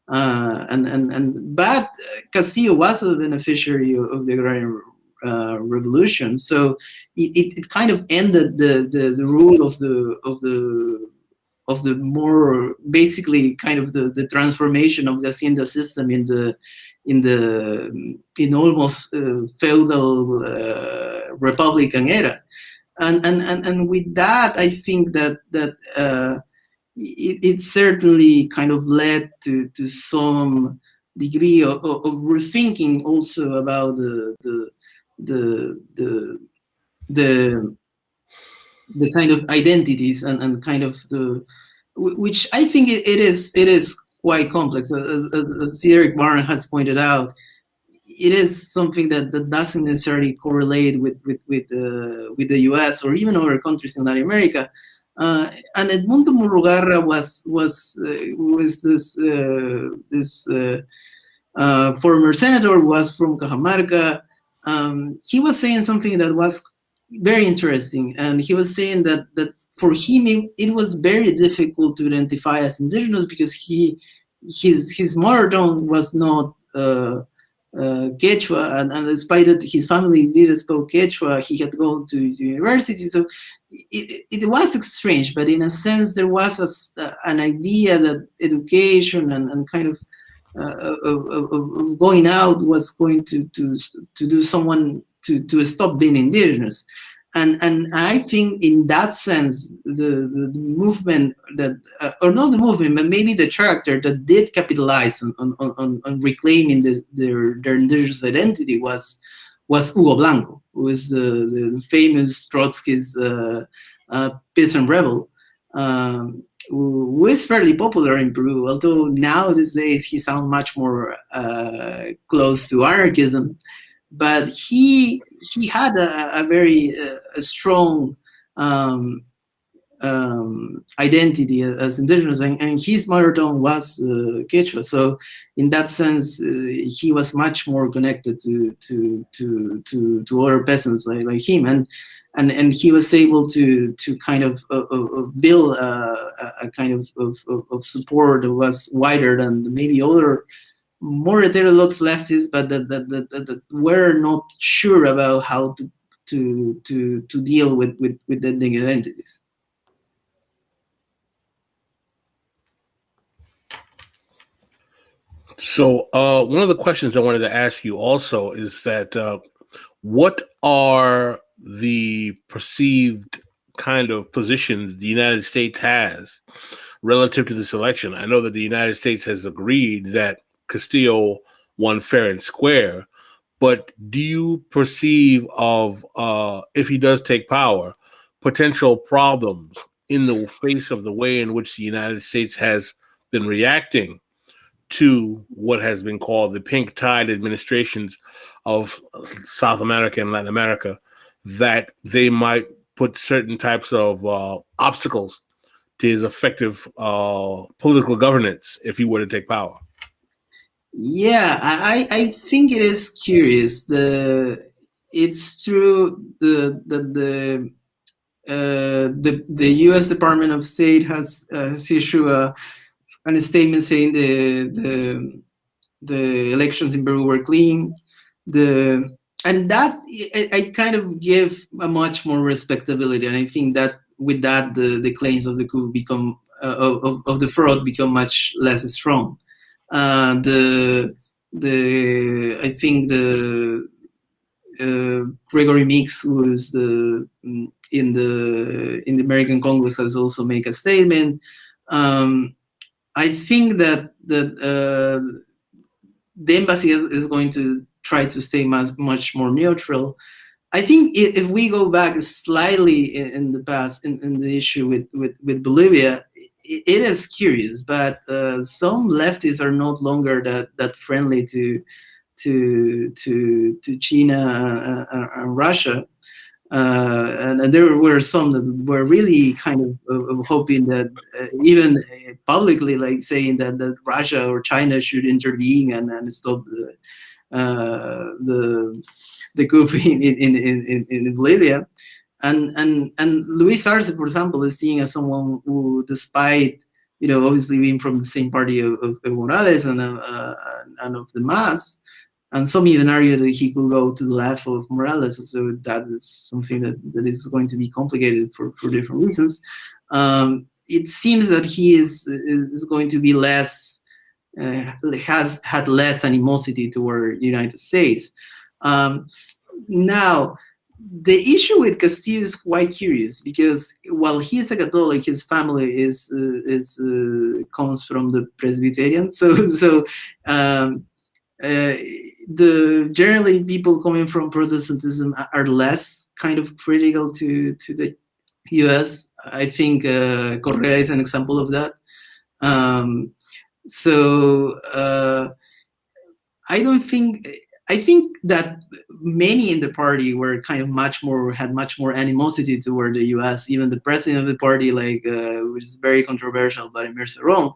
But Castillo was a beneficiary of the agrarian revolution, so it kind of ended the rule of the more basically kind of the transformation of the hacienda system in almost feudal republican era, and with that I think that it certainly kind of led to some degree of rethinking also about the kind of identities and kind of which I think it is quite complex, as Eric Warren has pointed out. It is something that doesn't necessarily correlate with the U.S. or even other countries in Latin America. And Edmundo Murrugarra was this former senator, was from Cajamarca. He was saying something that was very interesting, and he was saying that for him it was very difficult to identify as indigenous because his mother tongue was not Quechua, and despite that his family did speak Quechua, he had gone to university, so it was strange. But in a sense, there was an idea that education and kind of going out was going to do someone to stop being indigenous. And I think in that sense, the movement that, or not the movement, but maybe the character that did capitalize on reclaiming their indigenous identity was Hugo Blanco, who is the famous Trotsky's peasant rebel, who is fairly popular in Peru, although now these days he sounds much more close to anarchism. But he had a very strong identity as indigenous, and his mother tongue was Quechua. So in that sense, he was much more connected to other peasants like him, and he was able to kind of build a kind of support that was wider than maybe other more heterodox leftists, but that were not sure about how to deal with ethnic identities. So one of the questions I wanted to ask you also is that what are the perceived kind of positions the United States has relative to this election? I know that the United States has agreed that Castillo won fair and square, but do you perceive of, if he does take power, potential problems in the face of the way in which the United States has been reacting to what has been called the pink tide administrations of South America and Latin America, that they might put certain types of obstacles to his effective political governance if he were to take power? Yeah, I think it is curious. It's true the U.S. Department of State has issued a statement saying the elections in Peru were clean. And that I kind of give a much more respectability, and I think that with that the claims of the coup become of the fraud become much less strong. I think the Gregory Meeks, who is in the American Congress, has also made a statement. I think that the embassy is going to try to stay much more neutral. I think if we go back slightly in the past in the issue with Bolivia, it is curious, but some leftists are no longer that friendly to China and Russia, and there were some that were really kind of hoping that even publicly, like saying that Russia or China should intervene and stop the coup in Bolivia. And Luis Arce, for example, is seen as someone who, despite obviously being from the same party of Morales and of the Mas, and some even argue that he could go to the left of Morales. So that is something that is going to be complicated for different reasons. It seems that he is going to be less, has had less animosity toward the United States. Now, the issue with Castillo is quite curious, because while he is a Catholic, his family comes from the Presbyterian. So generally people coming from Protestantism are less kind of critical to the U.S. I think Correa is an example of that. I think that many in the party were kind of had much more animosity toward the U.S. Even the president of the party, which is very controversial, Vladimir Cerrón.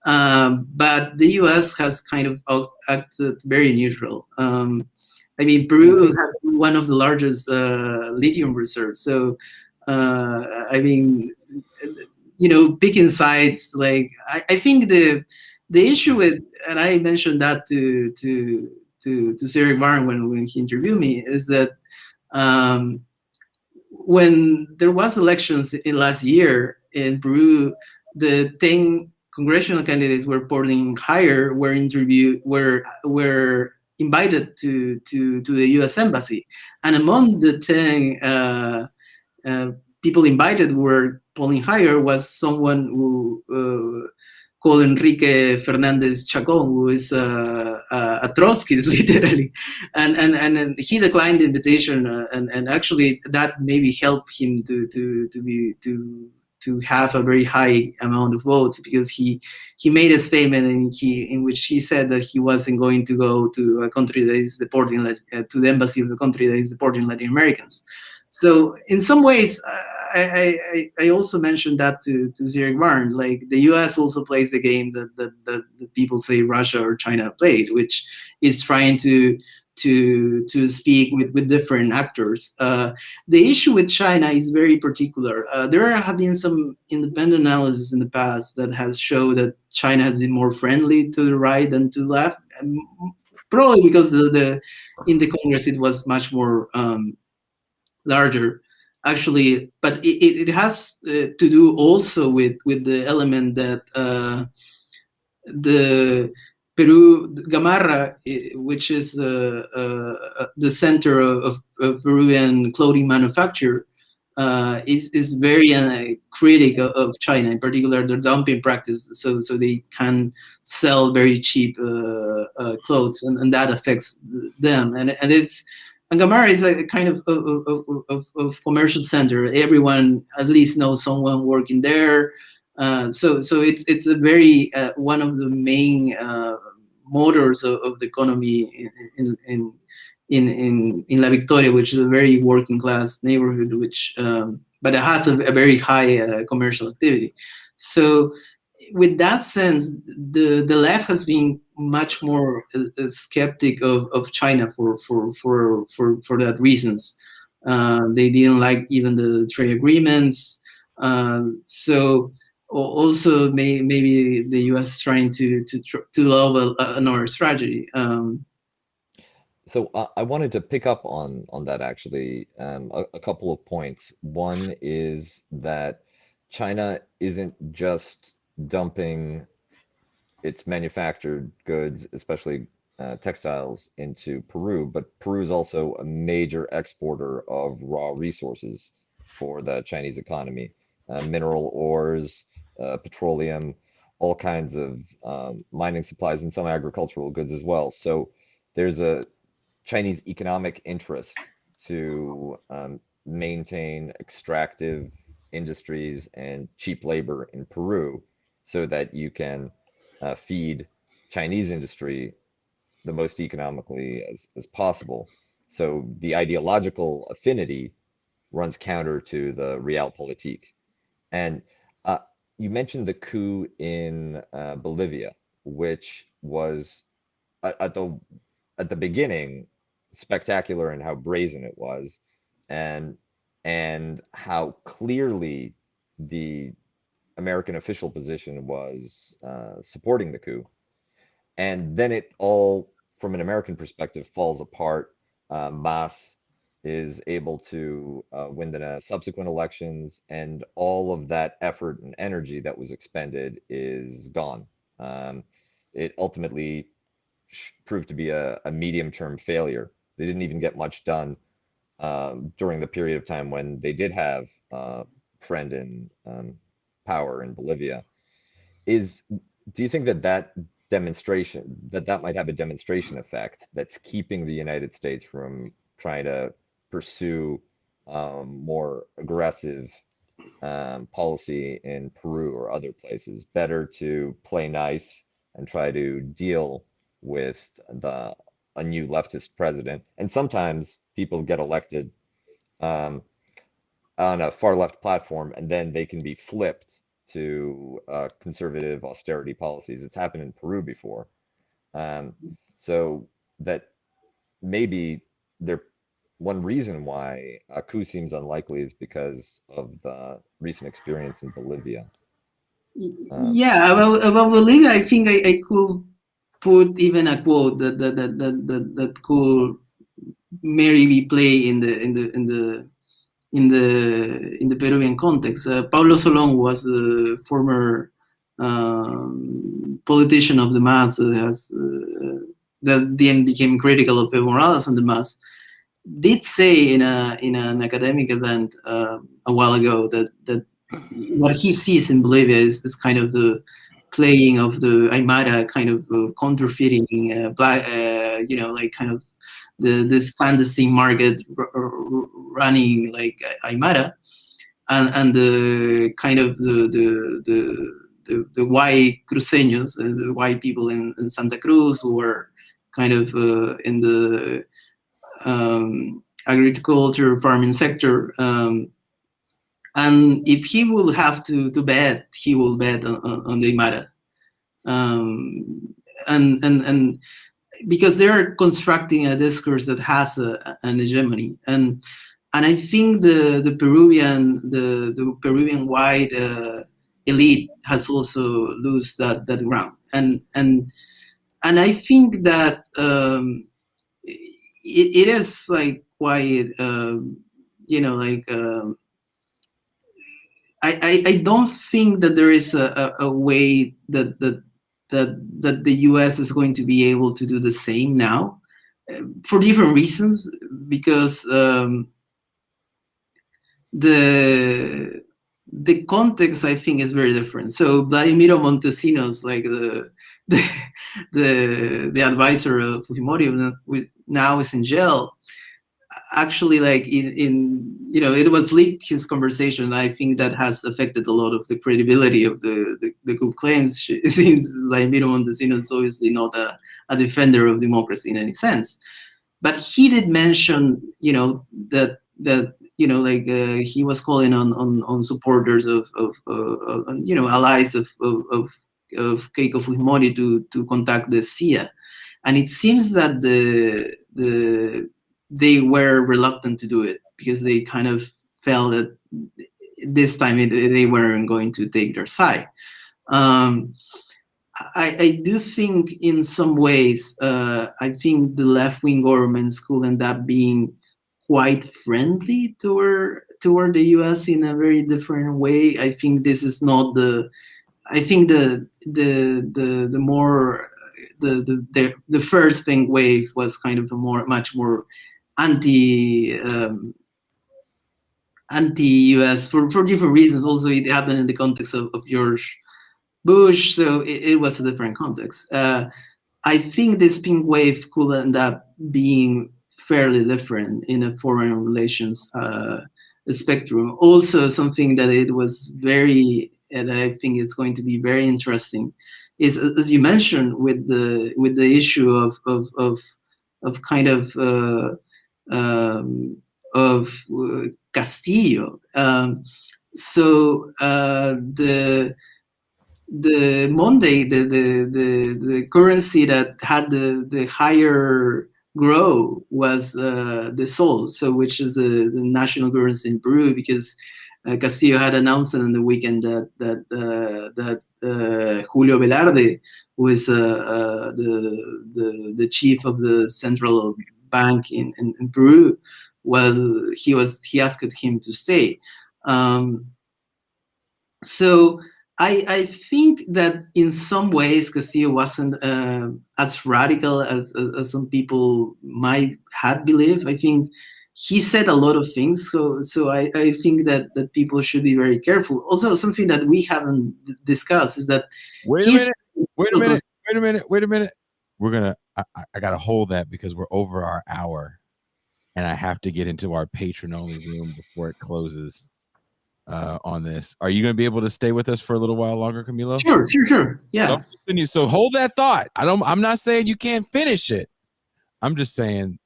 But the U.S. has kind of acted very neutral. I mean, Peru has one of the largest lithium reserves. So, I mean, picking sides, I think the issue with, and I mentioned that to Cedric Barn when he interviewed me, is that when there was elections in last year in Peru, the 10 congressional candidates were polling higher were invited to the U.S. embassy, and among the 10 people invited who were polling higher was someone who called Enrique Fernandez Chacon, who is a Trotskyist literally, and he declined the invitation, and actually that maybe helped him to have a very high amount of votes, because he made a statement in which he said that he wasn't going to go to a country that is deporting to the embassy of the country that is deporting Latin Americans. So in some ways, I also mentioned that to Cedric Barn, the U.S. also plays the game that people say Russia or China played, which is trying to speak with different actors. The issue with China is very particular. There have been some independent analysis in the past that has shown that China has been more friendly to the right than to the left, probably because in the Congress it was much more larger, actually. But it has to do also with the element that the Peru, Gamarra, which is the center of Peruvian clothing manufacture, is very critic of China, in particular their dumping practice. So they can sell very cheap clothes, and that affects them. And Gamarra is a kind of commercial center. Everyone at least knows someone working there. So it's a very one of the main motors of the economy in La Victoria, which is a very working class neighborhood, but it has a very high commercial activity. So with that sense, the left has been much more skeptic of China for that reasons. They didn't like even the trade agreements. So also maybe the U.S. is trying to develop another strategy. So I wanted to pick up on that actually, a couple of points. One is that China isn't just dumping its manufactured goods, especially textiles, into Peru, but Peru is also a major exporter of raw resources for the Chinese economy, mineral ores, petroleum, all kinds of mining supplies, and some agricultural goods as well. So there's a Chinese economic interest to maintain extractive industries and cheap labor in Peru, so that you can feed Chinese industry the most economically as possible. So the ideological affinity runs counter to the realpolitik. And you mentioned the coup in Bolivia, which was at the beginning spectacular in how brazen it was, and how clearly the American official position was supporting the coup. And then it all, from an American perspective, falls apart. Mas is able to win the subsequent elections, and all of that effort and energy that was expended is gone. It ultimately proved to be a medium-term failure. They didn't even get much done during the period of time when they did have friend in power in Bolivia. Do you think that demonstration, that might have a demonstration effect that's keeping the United States from trying to pursue more aggressive policy in Peru or other places? Better to play nice and try to deal with a new leftist president. And sometimes people get elected on a far left platform, and then they can be flipped to conservative austerity policies. It's happened in Peru before. So that maybe one reason why a coup seems unlikely is because of the recent experience in Bolivia. Yeah, about Bolivia, I think I could put even a quote that could maybe play in the Peruvian context. Pablo Solón was the former politician of the MAS that then became critical of Evo Morales and the MAS. Did say in an academic event a while ago that what he sees in Bolivia is kind of the playing of the Aymara kind of counterfeiting, like kind of this clandestine market running like Aymara, and the kind of the white cruceños, the white people in Santa Cruz who were kind of in the agriculture farming sector. And if he will have to bet, he will bet on the Aymara. And because they're constructing a discourse that has an hegemony, and I think the Peruvian white elite has also lost that ground, and I think that it is like quite I don't think that there is a way that the US is going to be able to do the same now, for different reasons, because the context, I think, is very different. So Vladimiro Montesinos, like the advisor of Fujimori, now is in jail. Actually, like it was leaked, his conversation. I think that has affected a lot of the credibility of the coup claims, since Vladimiro Montesinos is obviously not a defender of democracy in any sense. But he did mention, that he was calling on supporters of allies of Keiko Fujimori to contact the CIA, and it seems that they were reluctant to do it because they kind of felt that this time they weren't going to take their side. I do think in some ways, I think the left-wing governments could end up being quite friendly toward the US in a very different way. I think this is not I think the more the first thing wave was kind of a much more anti-US for different reasons. Also, it happened in the context of George Bush, so it was a different context. I think this pink wave could end up being fairly different in a foreign relations spectrum. Also, something that it was very that I think is going to be very interesting is, as you mentioned, with the issue of kind of Castillo. So the Monday, the currency that had the higher growth was the sol, so which is the national currency in Peru, because Castillo had announced on the weekend that Julio Velarde, who is the chief of the central bank in Peru, he asked him to stay. So I think that in some ways Castillo wasn't as radical as some people might have believed. I think he said a lot of things, so I think that people should be very careful. Also, something that we haven't discussed is that Wait a minute. We're gonna I gotta hold that because we're over our hour, and I have to get into our patron only room before it closes. On this, are you going to be able to stay with us for a little while longer, Camilo? Sure. Yeah. So hold that thought. I'm not saying you can't finish it. I'm just saying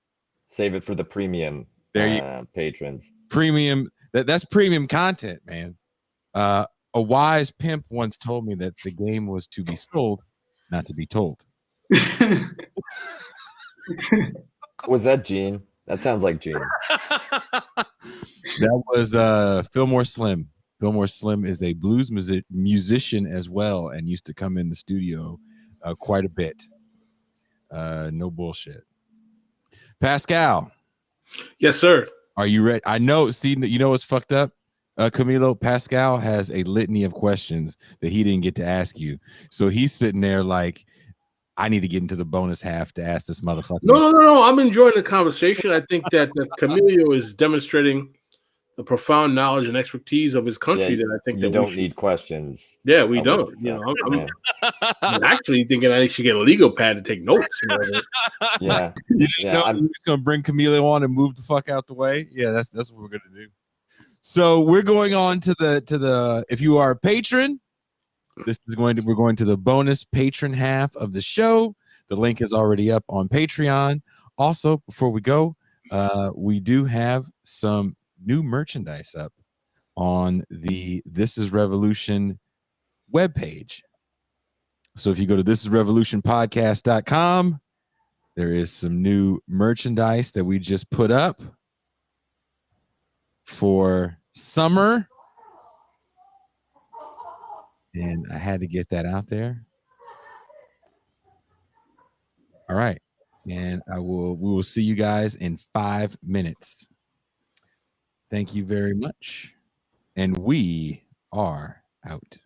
save it for the premium patrons. Premium. That's premium content, man. A wise pimp once told me that the game was to be sold, not to be told. Was that Gene? That sounds like Gene. That was Fillmore Slim. Fillmore Slim is a blues musician as well, and used to come in the studio quite a bit. No bullshit. Pascal. Yes, sir. Are you ready? I know. See, you know what's fucked up? Camilo, Pascal has a litany of questions that he didn't get to ask you. So he's sitting there like, I need to get into the bonus half to ask this motherfucker. No. I'm enjoying the conversation. I think that Camilo is demonstrating the profound knowledge and expertise of his country that I think you that don't need questions. Yeah, we don't. You know, I'm actually thinking I should get a legal pad to take notes. Yeah. I'm just gonna bring Camilo on and move the fuck out the way. Yeah, that's what we're gonna do. So we're going on to the if you are a patron, we're going to the bonus patron half of the show. The link is already up on Patreon. Also, before we go, we do have some new merchandise up on the This Is Revolution webpage. So if you go to thisisrevolutionpodcast.com, there is some new merchandise that we just put up for summer. And I had to get that out there. All right. And we will see you guys in 5 minutes. Thank you very much. And we are out.